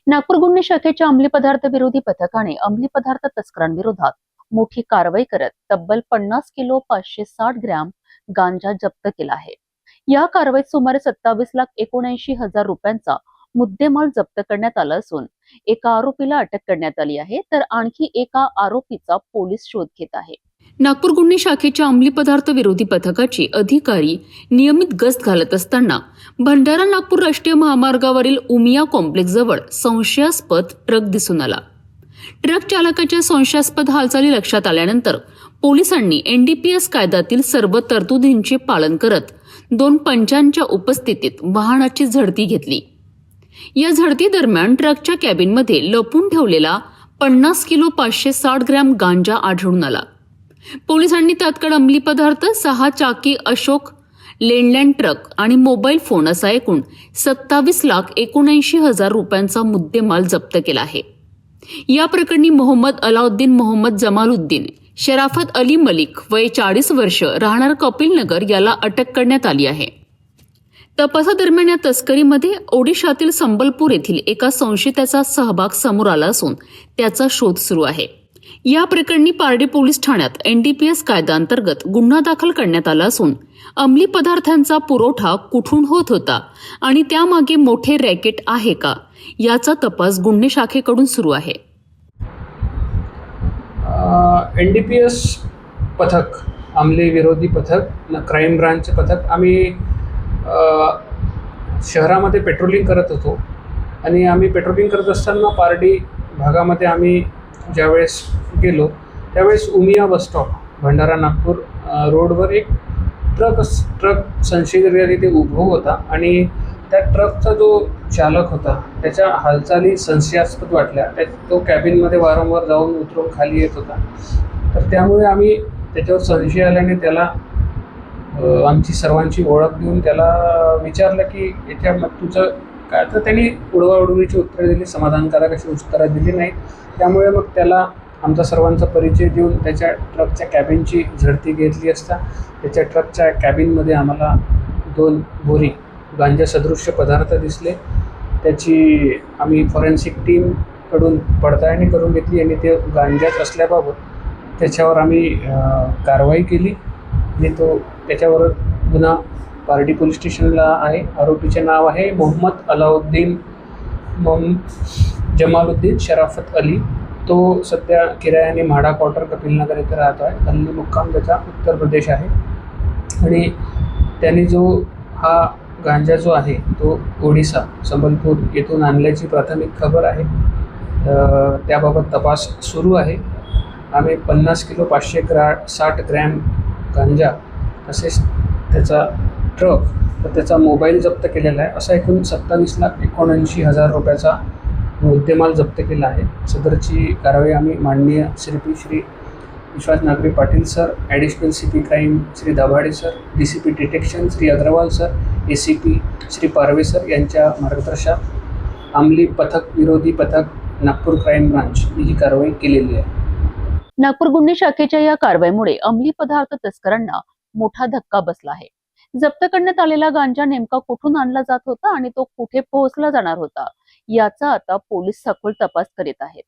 नागपूर गुन्हे शाखेच्या अंमली पदार्थ विरोधी पथकाने अंमली पदार्थ तस्करांविरोधात मोठी कारवाई करत तब्बल 50 किलो 560 ग्रॅम गांजा जप्त केला आहे। या कारवाईत सुमारे 27,79,000 रुपयांचा मुद्देमाल जप्त करण्यात आला असून एका आरोपीला अटक करण्यात आली आहे, तर आणखी एका आरोपीचा पोलीस शोध घेत आहे। नागपूर गुन्हे शाखेच्या अंमली पदार्थ विरोधी पथकाची अधिकारी नियमित गस्त घालत असताना भंडारा नागपूर राष्ट्रीय महामार्गावरील उमिया कॉम्प्लेक्स जवळ संशयास्पद ट्रक दिसून आला। ट्रक चालकाच्या संशयास्पद हालचाली लक्षात आल्यानंतर पोलिसांनी एनडीपीएस कायद्यातील सर्व तरतुदींचे पालन करत 2 पंचांच्या उपस्थितीत वाहनाची झडती घेतली। या झडती दरम्यान ट्रकच्या कॅबिनमध्ये लपून ठेवलेला 50 किलो 560 ग्रॅम गांजा आढळून आला। पोलिसांनी तात्काळ अंमली पदार्थ 6 चाकी अशोक लेंडलाईन ट्रक आणि मोबाईल फोन असा एकूण 27,79,000 रुपयांचा मुद्देमाल जप्त केला आहे। या प्रकरणी मोहम्मद अलाउद्दीन मोहम्मद जमालुद्दीन शराफत अली मलिक वय 40 वर्ष राहणार कपिल नगर याला अटक करण्यात आली आहे। तपासादरम्यान या तस्करीमध्ये ओडिशातील संबलपूर येथील एका संशयिताचा सहभाग समोर आला असून त्याचा शोध सुरू आहे। या प्रकरणी पारडी पोलीस ठाण्यात एनडीपीएस कायद्याअंतर्गत गुन्हा दाखल करण्यात आला असून अंमली पदार्थांचा पुरवठा कुठून होत होता आणि त्यामागे मोठे रॅकेट आहे का याचा तपास गुन्हे शाखेकडून सुरू आहे। एनडीपीएस पथक, अंमली विरोधी पथक, क्राईम ब्रांचचे पथक आम्ही शहरामध्ये पेट्रोलिंग करत होतो आणि आम्ही पेट्रोलिंग करत असताना पारडी भागामध्ये आम्ही ज्यावेळेस गेलो त्यावेळेस उमिया बस स्टॉप भंडारा नागपूर रोडवर एक ट्रक संशयित तिथे उभं होता आणि त्या ट्रकचा जो चालक होता त्याच्या हालचाली संशयास्पद वाटल्या। तो कॅबिनमध्ये वारंवार जाऊन उतरून खाली येत होता, तर त्यामुळे आम्ही त्याच्यावर संशय आल्याने त्याला आमची सर्वांची ओळख देऊन त्याला विचारलं की याच्या तुझं काय, तर त्यांनी उडवाउडवीची उत्तरं दिली, समाधानकारक अशी उत्तरं दिली नाही। त्यामुळे मग त्याला आमचा सर्वांचा परिचय देऊन त्याच्या ट्रकच्या कॅबिनची झडती घेतली असता त्याच्या ट्रकच्या कॅबिनमध्ये आम्हाला 2 बोरी गांजा सदृश्य पदार्थ दिसले। त्याची आम्ही फॉरेन्सिक टीमकडून पडताळणी करून घेतली आणि ते गांजाच असल्याबाबत त्याच्यावर आम्ही कारवाई केली आणि त्याच्यावर गुन्हा पारडी पोलीस स्टेशनला आहे। आरोपीचे नाव आहे मोहम्मद अलाउद्दीन जमालुद्दीन शराफत अली। तो सध्या किरायाने म्हाडा क्वार्टर कपिलनगर येथे राहतो आहे। हल्ली मुक्काम त्याचा उत्तर प्रदेश आहे आणि त्यांनी जो हा गांजा जो आहे तो ओडिसा संबलपूर येथून आणल्याची प्राथमिक खबर आहे। त्याबाबत तपास सुरू आहे। आम्ही 50 किलो 560 ग्रॅम गांजा तसेच त्याचा ट्रक तर त्याचा मोबाईल जप्त केलेला आहे। असा एकूण 27,79,000 रुपयाचा मुद्देमाल जप्त केला आहे। सदरची कारवाई आम्ही माननीय Shri Vishwas Nagari Patil sir, additional CP crime Shri Dabhade sir, DCP detection Shri Agarwal sir, ACP Shri Parve sir यांच्या मार्गदर्शनात अंमली पथक विरोधी पथक नागपूर क्राईम ब्रांच ही कारवाई केलेली आहे। नागपूर गुन्हे शाखेच्या या कारवाईमुळे अंमली पदार्थ तस्करांना मोठा धक्का बसला आहे। जप्त करण्यात आलेला गांजा नेमका कुठून आणला जात होता आणि तो कुठे पोहोचला जाणार होता याचा आता पोलीस सखोल तपास करीत आहेत।